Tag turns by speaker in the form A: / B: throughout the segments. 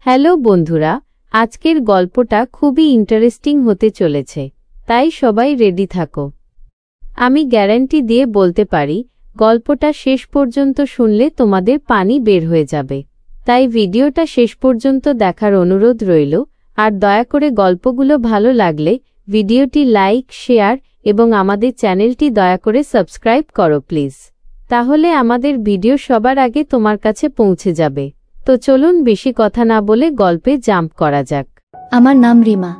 A: Hello বন্ধুরা, আজকের গল্পটা খুবই ইন্টারেস্টিং হতে চলেছে, তাই সবাই রেডি থাকো। আমি গ্যারান্টি দিয়ে বলতে পারি গল্পটা শেষ পর্যন্ত শুনলে তোমাদের পানি বের হয়ে যাবে। তাই ভিডিওটা শেষ পর্যন্ত দেখার অনুরোধ রইল। আর দয়া করে গল্পগুলো ভালো লাগলে ভিডিওটি লাইক, শেয়ার এবং আমাদের চ্যানেলটি দয়া করে সাবস্ক্রাইব করো প্লিজ। তাহলে আমাদের ভিডিও সবার আগে তোমার কাছে পৌঁছে যাবে। তো চলুন বেশি কথা না বলে গল্পে জাম্প করা যাক।
B: আমার নাম রিমা,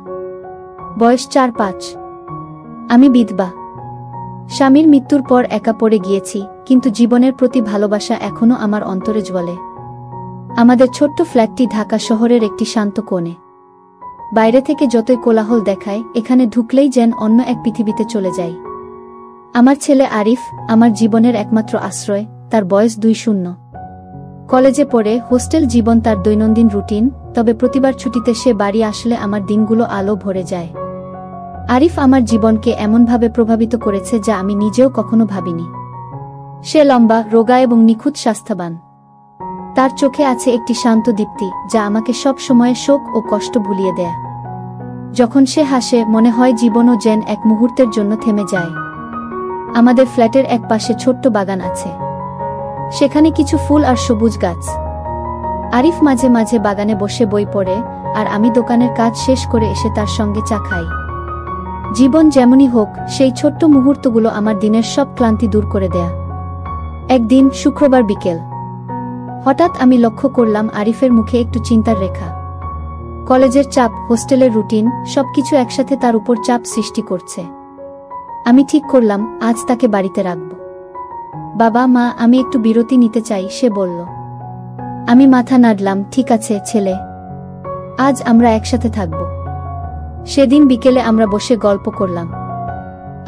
B: বয়স 4-5। আমি বিধবা। স্বামীর মৃত্যুর পর একা পড়ে গিয়েছি, কিন্তু জীবনের প্রতি ভালোবাসা এখনো আমার অন্তরে জ্বলে। আমাদের ছোট্ট ফ্ল্যাটটি ঢাকা শহরের একটি শান্ত কোণে। বাইরে থেকে যতই কোলাহল দেখায়, এখানে ঢুকলেই যেন অন্য এক পৃথিবীতে চলে যাই। আমার ছেলে আরিফ আমার জীবনের একমাত্র আশ্রয়। তার বয়স 2-0। কলেজে পড়ে, হোস্টেল জীবন তার দৈনন্দিন রুটিন। তবে প্রতিবার ছুটিতে সে বাড়ি আসলে আমার দিনগুলো আলো ভরে যায়। আরিফ আমার জীবনকে এমনভাবে প্রভাবিত করেছে যা আমি নিজেও কখনো ভাবিনি। সে লম্বা, রোগা এবং নিখুঁত স্বাস্থ্যবান। তার চোখে আছে একটি শান্ত দীপ্তি যা আমাকে সব সময় শোক ও কষ্ট ভুলিয়ে দেয়। যখন সে হাসে, মনে হয় জীবনও যেন এক মুহূর্তের জন্য থেমে যায়। আমাদের ফ্ল্যাটের এক পাশে ছোট্ট বাগান আছে, সেখানে কিছু ফুল আর সবুজ গাছ। আরিফ মাঝে মাঝে বাগানে বসে বই পড়ে, আর আমি দোকানের কাজ শেষ করে এসে তার সঙ্গে চা খাই। জীবন যেমনই হোক, সেই ছোট্ট মুহূর্তগুলো আমার দিনের সব ক্লান্তি দূর করে দেয়া। একদিন শুক্রবার বিকেল, হঠাৎ আমি লক্ষ্য করলাম আরিফের মুখে একটু চিন্তার রেখা। কলেজের চাপ, হোস্টেলের রুটিন, সবকিছু একসাথে তার উপর চাপ সৃষ্টি করছে। আমি ঠিক করলাম আজ তাকে বাড়িতে রাখব। বাবা মা, আমি একটু বিরতি নিতে চাই, সে বলল। আমি মাথা নাড়লাম। ঠিক আছে ছেলে, আজ আমরা একসাথে থাকব। সেদিন বিকেলে আমরা বসে গল্প করলাম।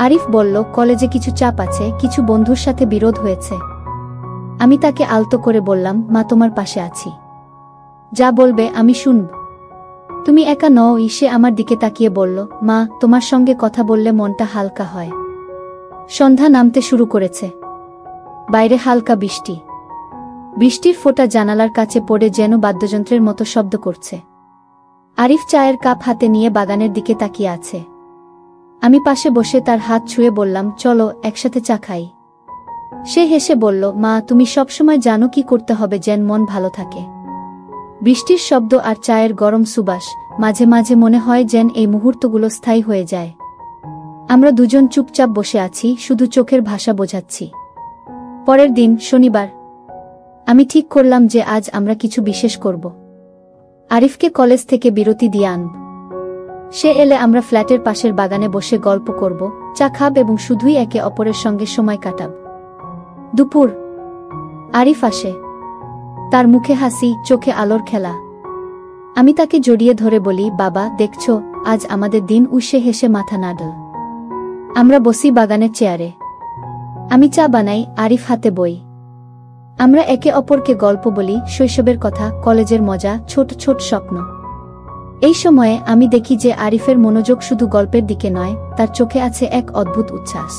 B: আরিফ বলল কলেজে কিছু চাপ আছে, কিছু বন্ধুর সাথে বিরোধ হয়েছে। আমি তাকে আলতো করে বললাম, মা তোমার পাশে আছি, যা বলবে আমি শুনব। তুমি একা নও। সে আমার দিকে তাকিয়ে বলল, মা তোমার সঙ্গে কথা বললে মনটা হালকা হয়। সন্ধ্যা নামতে শুরু করেছে। বাইরে হালকা বৃষ্টি। বৃষ্টির ফোঁটা জানালার কাছে পড়ে যেন বাদ্যযন্ত্রের মতো শব্দ করছে। আরিফ চায়ের কাপ হাতে নিয়ে বাগানের দিকে তাকিয়ে আছে। আমি পাশে বসে তার হাত ছুঁয়ে বললাম, চলো একসাথে চা খাই। সে হেসে বলল, মা তুমি সবসময় জানো কি করতে হবে যেন মন ভালো থাকে। বৃষ্টির শব্দ আর চায়ের গরম সুবাস, মাঝে মাঝে মনে হয় যেন এই মুহূর্তগুলো স্থায়ী হয়ে যায়। আমরা দুজন চুপচাপ বসে আছি, শুধু চোখের ভাষা বোঝাচ্ছি। পরের দিন শনিবার। আমি ঠিক করলাম যে আজ আমরা কিছু বিশেষ করব। আরিফকে কলেজ থেকে বিরতি দিয়ে আনব। সে এলে আমরা ফ্ল্যাটের পাশের বাগানে বসে গল্প করব, চা খাব এবং শুধুই একে অপরের সঙ্গে সময় কাটাব। দুপুর। আরিফ আসে। তার মুখে হাসি, চোখে আলোর খেলা। আমি তাকে জড়িয়ে ধরে বলি, বাবা দেখছো, আজ আমাদের দিন। সে হেসে মাথা নাড়ল। আমরা বসি বাগানের চেয়ারে। আমি চা বানাই, আরিফ হাতে বই। আমরা একে অপরকে গল্প বলি, শৈশবের কথা, কলেজের মজা, ছোট ছোট স্বপ্ন। এই সময়ে আমি দেখি যে আরিফের মনোযোগ শুধু গল্পের দিকে নয়, তার চোখে আছে এক অদ্ভুত উচ্ছ্বাস।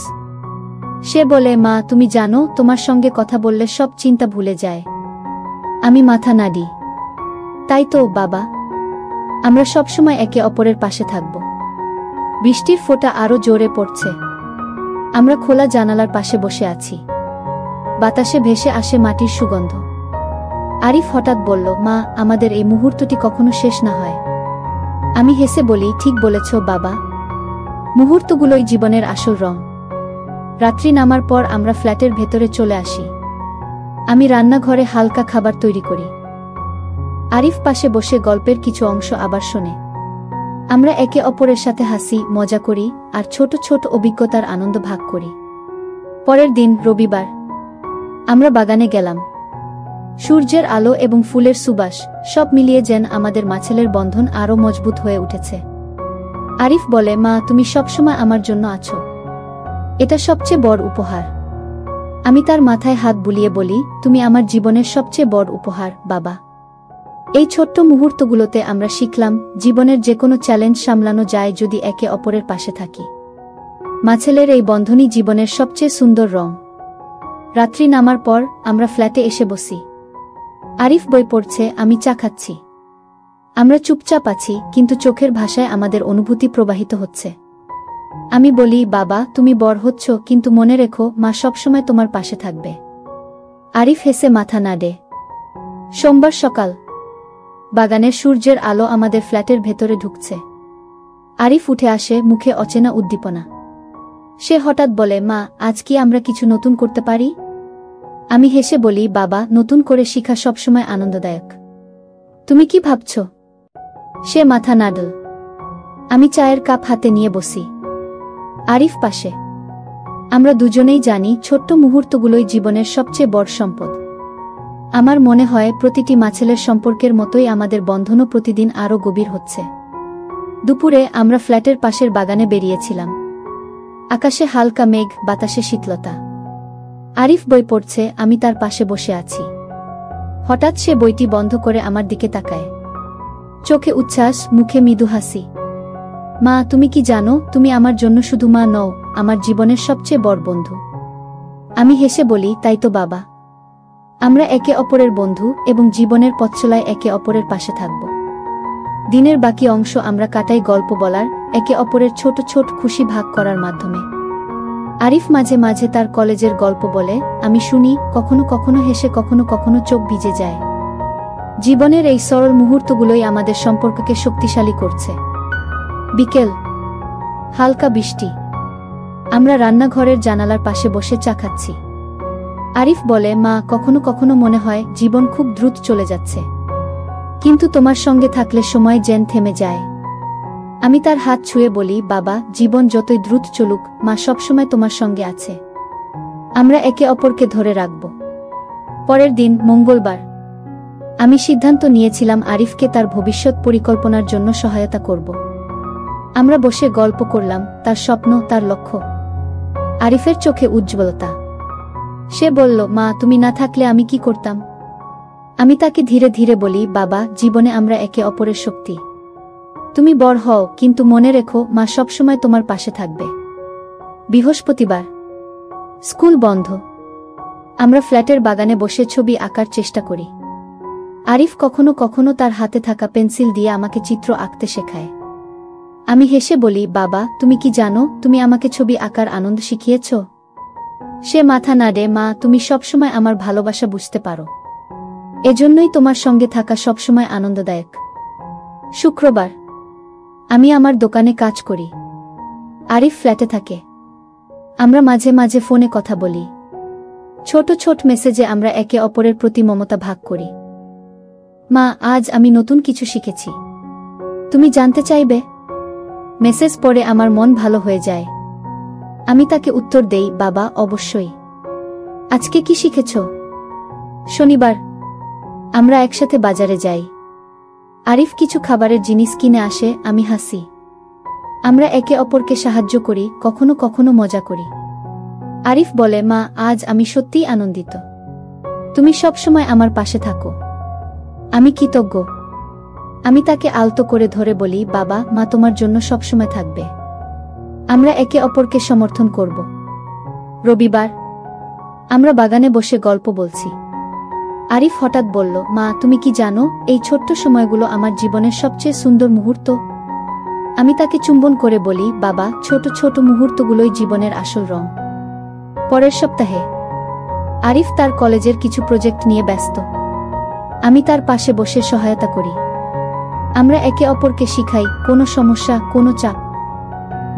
B: সে বলে, মা তুমি জানো, তোমার সঙ্গে কথা বললে সব চিন্তা ভুলে যায়। আমি মাথা নাড়ি। তাই তো বাবা, আমরা সবসময় একে অপরের পাশে থাকব। বৃষ্টির ফোঁটা আরো জোরে পড়ছে। আমরা খোলা জানালার পাশে বসে আছি। বাতাসে ভেসে আসে মাটির সুগন্ধ। আরিফ হঠাৎ বলল, মা আমাদের এই মুহূর্তটি কখনো শেষ না হয়। আমি হেসে বলি, ঠিক বলেছ বাবা, মুহূর্তগুলোই জীবনের আসল রং। রাত্রি নামার পর আমরা ফ্ল্যাটের ভেতরে চলে আসি। আমি রান্নাঘরে হালকা খাবার তৈরি করি। আরিফ পাশে বসে গল্পের কিছু অংশ আবার শোনে। আমরা একে অপরের সাথে হাসি, মজা করি আর ছোট ছোট অভিজ্ঞতার আনন্দ ভাগ করি। পরের দিন রবিবার। আমরা বাগানে গেলাম। সূর্যের আলো এবং ফুলের সুবাস সব মিলিয়ে যেন আমাদের মাছেলের বন্ধন আরো মজবুত হয়ে উঠেছে। আরিফ বলে, মা তুমি সবসময় আমার জন্য আছো, এটা সবচেয়ে বড় উপহার। আমি তার মাথায় হাত বুলিয়ে বলি, তুমি আমার জীবনের সবচেয়ে বড় উপহার বাবা। এই ছোট্ট মুহূর্তগুলোতে আমরা শিখলাম জীবনের যে কোনো চ্যালেঞ্জ সামলানো যায় যদি একে অপরের পাশে থাকি। মাছেলের এই বন্ধনই জীবনের সবচেয়ে সুন্দর রং। রাত্রি নামার পর আমরা ফ্ল্যাটে এসে বসি। আরিফ বই পড়ছে, আমি চা খাচ্ছি। আমরা চুপচাপ আছি, কিন্তু চোখের ভাষায় আমাদের অনুভূতি প্রবাহিত হচ্ছে। আমি বলি, বাবা তুমি বড় হচ্ছ, কিন্তু মনে রেখো মা সবসময় তোমার পাশে থাকবে। আরিফ হেসে মাথা নাড়ে। সোমবার সকাল। বাগানের সূর্যের আলো আমাদের ফ্ল্যাটের ভেতরে ঢুকছে। আরিফ উঠে আসে, মুখে অচেনা উদ্দীপনা। সে হঠাৎ বলে, মা আজ কি আমরা কিছু নতুন করতে পারি? আমি হেসে বলি, বাবা নতুন করে শিখা সবসময় আনন্দদায়ক। তুমি কি ভাবছ? সে মাথা নাড়ল। আমি চায়ের কাপ হাতে নিয়ে বসি, আরিফ পাশে। আমরা দুজনেই জানি ছোট্ট মুহূর্তগুলোই জীবনের সবচেয়ে বড় সম্পদ। আমার মনে হয় প্রতিটি মাছেলের সম্পর্কের মতোই আমাদের বন্ধনও প্রতিদিন আরও গভীর হচ্ছে। দুপুরে আমরা ফ্ল্যাটের পাশের বাগানে বেরিয়েছিলাম। আকাশে হালকা মেঘ, বাতাসে শীতলতা। আরিফ বই পড়ছে, আমি তার পাশে বসে আছি। হঠাৎ সে বইটি বন্ধ করে আমার দিকে তাকায়। চোখে উচ্ছ্বাস, মুখে মৃদু হাসি। মা তুমি কি জানো, তুমি আমার জন্য শুধু মা নও, আমার জীবনের সবচেয়ে বড় বন্ধু। আমি হেসে বলি, তাই তো বাবা। আমরা একে অপরের বন্ধু এবং জীবনের পথচলায় একে অপরের পাশে থাকব। দিনের বাকি অংশ আমরা কাটাই গল্প বলার, একে অপরের ছোট ছোট খুশি ভাগ করার মাধ্যমে। আরিফ মাঝে মাঝে তার কলেজের গল্প বলে, আমি শুনি, কখনো কখনো হেসে কখনো কখনো চোখ ভিজে যায়। জীবনের এই সরল মুহূর্তগুলোই আমাদের সম্পর্ককে শক্তিশালী করছে। বিকেল, হালকা বৃষ্টি। আমরা রান্নাঘরের জানালার পাশে বসে চা খাচ্ছি। আরিফ বলে, মা কখনো কখনো মনে হয় জীবন খুব দ্রুত চলে যাচ্ছে, কিন্তু তোমার সঙ্গে থাকলে সময় যেন থেমে যায়। আমি তার হাত ছুঁয়ে বলি, বাবা জীবন যতই দ্রুত চলুক, মা সবসময় তোমার সঙ্গে আছে। আমরা একে অপরকে ধরে রাখব। পরের দিন, মঙ্গলবার। আমি সিদ্ধান্ত নিয়েছিলাম আরিফকে তার ভবিষ্যৎ পরিকল্পনার জন্য সহায়তা করব। আমরা বসে গল্প করলাম, তার স্বপ্ন, তার লক্ষ্য। আরিফের চোখে উজ্জ্বলতা। সে বলল, মা তুমি না থাকলে আমি কি করতাম? আমি তাকে ধীরে ধীরে বলি, বাবা জীবনে আমরা একে অপরের শক্তি। তুমি বড় হও, কিন্তু মনে রেখো মা সবসময় তোমার পাশে থাকবে। বৃহস্পতিবার, স্কুল বন্ধ। আমরা ফ্ল্যাটের বাগানে বসে ছবি আঁকার চেষ্টা করি। আরিফ কখনো কখনো তার হাতে থাকা পেন্সিল দিয়ে আমাকে চিত্র আঁকতে শেখায়। আমি হেসে বলি, বাবা তুমি কি জানো, তুমি আমাকে ছবি আঁকার আনন্দ শিখিয়েছ? সে মাথা নাড়ে, মা তুমি সবসময় আমার ভালোবাসা বুঝতে পারো, এজন্যই তোমার সঙ্গে থাকা সবসময় আনন্দদায়ক। শুক্রবার, আমি আমার দোকানে কাজ করি। আরিফ ফ্ল্যাটে থাকে। আমরা মাঝে মাঝে ফোনে কথা বলি। ছোট ছোট মেসেজে আমরা একে অপরের প্রতি মমতা ভাগ করি। মা আজ আমি নতুন কিছু শিখেছি, তুমি জানতে চাইবে? মেসেজ পড়ে আমার মন ভালো হয়ে যায়। আমি তাকে উত্তর দেই, বাবা অবশ্যই। আজকে কি শিখেছ? শনিবার, আমরা একসাথে বাজারে যাই। আরিফ কিছু খাবারের জিনিস কিনে আসে, আমি হাসি। আমরা একে অপরকে সাহায্য করি, কখনো কখনো মজা করি। আরিফ বলে, মা আজ আমি সত্যিই আনন্দিত, তুমি সবসময় আমার পাশে থাকো। আমি কৃতজ্ঞ। আমি তাকে আলতো করে ধরে বলি, বাবা মা তোমার জন্য সবসময় থাকবে। আমরা একে অপরকে সমর্থন করব। রবিবার, আমরা বাগানে বসে গল্প বলছি। আরিফ হঠাৎ বলল, মা তুমি কি জানো, এই ছোট্ট সময়গুলো আমার জীবনের সবচেয়ে সুন্দর মুহূর্ত। আমি তাকে চুম্বন করে বলি, বাবা ছোট ছোট মুহূর্তগুলোই জীবনের আসল রং। পরের সপ্তাহে, আরিফ তার কলেজের কিছু প্রজেক্ট নিয়ে ব্যস্ত। আমি তার পাশে বসে সহায়তা করি। আমরা একে অপরকে শিখাই, কোনো সমস্যা, কোনো চাপ।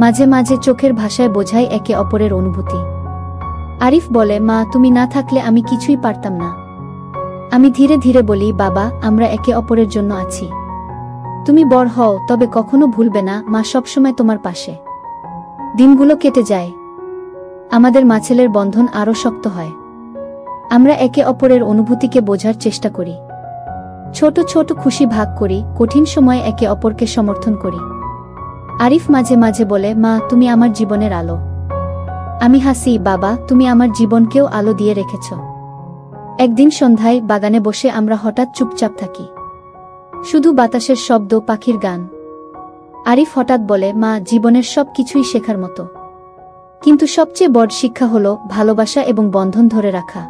B: মাঝে মাঝে চোখের ভাষায় বোঝাই একে অপরের অনুভূতি। আরিফ বলে, মা তুমি না থাকলে আমি কিছুই পারতাম না। আমি ধীরে ধীরে বলি, বাবা আমরা একে অপরের জন্য আছি। তুমি বড় হও, তবে কখনো ভুলবে না মা সবসময় তোমার পাশে। দিনগুলো কেটে যায়। আমাদের মাছেলের বন্ধন আরও শক্ত হয়। আমরা একে অপরের অনুভূতিকে বোঝার চেষ্টা করি। ছোট ছোট খুশি ভাগ করি, কঠিন সময়ে একে অপরকে সমর্থন করি। আরিফ মাঝে মাঝে বলে, মা তুমি আমার জীবনের আলো। আমি হাসি, বাবা তুমি আমার জীবনকেও আলো দিয়ে রেখেছ। একদিন সন্ধ্যায় বাগানে বসে আমরা হঠাৎ চুপচাপ থাকি। শুধু বাতাসের শব্দ, পাখির গান। আরিফ হঠাৎ বলে, মা জীবনের সব কিছুই শেখার মতো, কিন্তু সবচেয়ে বড় শিক্ষা হলো ভালোবাসা এবং বন্ধন ধরে রাখা।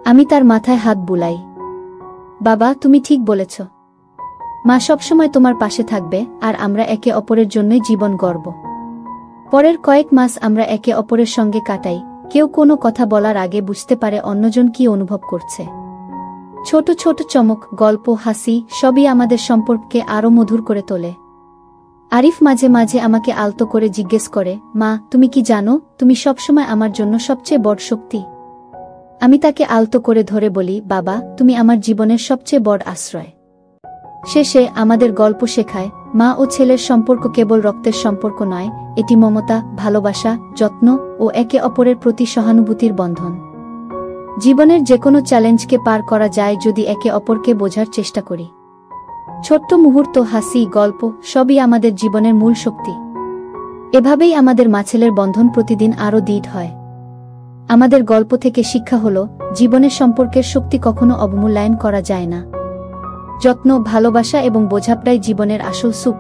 B: আমি তার মাথায় হাত বুলাই। বাবা তুমি ঠিক বলেছ। মা সবসময় তোমার পাশে থাকবে, আর আমরা একে অপরের জন্যই জীবন গড়ব। পরের কয়েক মাস আমরা একে অপরের সঙ্গে কাটাই। কেউ কোনো কথা বলার আগে বুঝতে পারে অন্যজন কি অনুভব করছে। ছোট ছোট চমক, গল্প, হাসি সবই আমাদের সম্পর্ককে আরও মধুর করে তোলে। আরিফ মাঝে মাঝে আমাকে আলতো করে জিজ্ঞেস করে, মা তুমি কি জানো, তুমি সবসময় আমার জন্য সবচেয়ে বড় শক্তি। আমি তাকে আলতো করে ধরে বলি, বাবা তুমি আমার জীবনের সবচেয়ে বড় আশ্রয়। শেষে আমাদের গল্প শেখায়, মা ও ছেলের সম্পর্ক কেবল রক্তের সম্পর্ক নয়, এটি মমতা, ভালোবাসা, যত্ন ও একে অপরের প্রতি সহানুভূতির বন্ধন। জীবনের যে কোনো চ্যালেঞ্জকে পার করা যায় যদি একে অপরকে বোঝার চেষ্টা করি। ছোট্ট মুহূর্ত, হাসি, গল্প সবই আমাদের জীবনের মূল শক্তি। এভাবেই আমাদের মা-ছেলের বন্ধন প্রতিদিন আরও দৃঢ় হয়। আমাদের গল্প থেকে শিক্ষা হলো, জীবনের সম্পর্কের শক্তি কখনো অবমূল্যায়ন করা যায় না। যত্ন, ভালোবাসা এবং বোঝাপড়াই জীবনের আসল সুখ।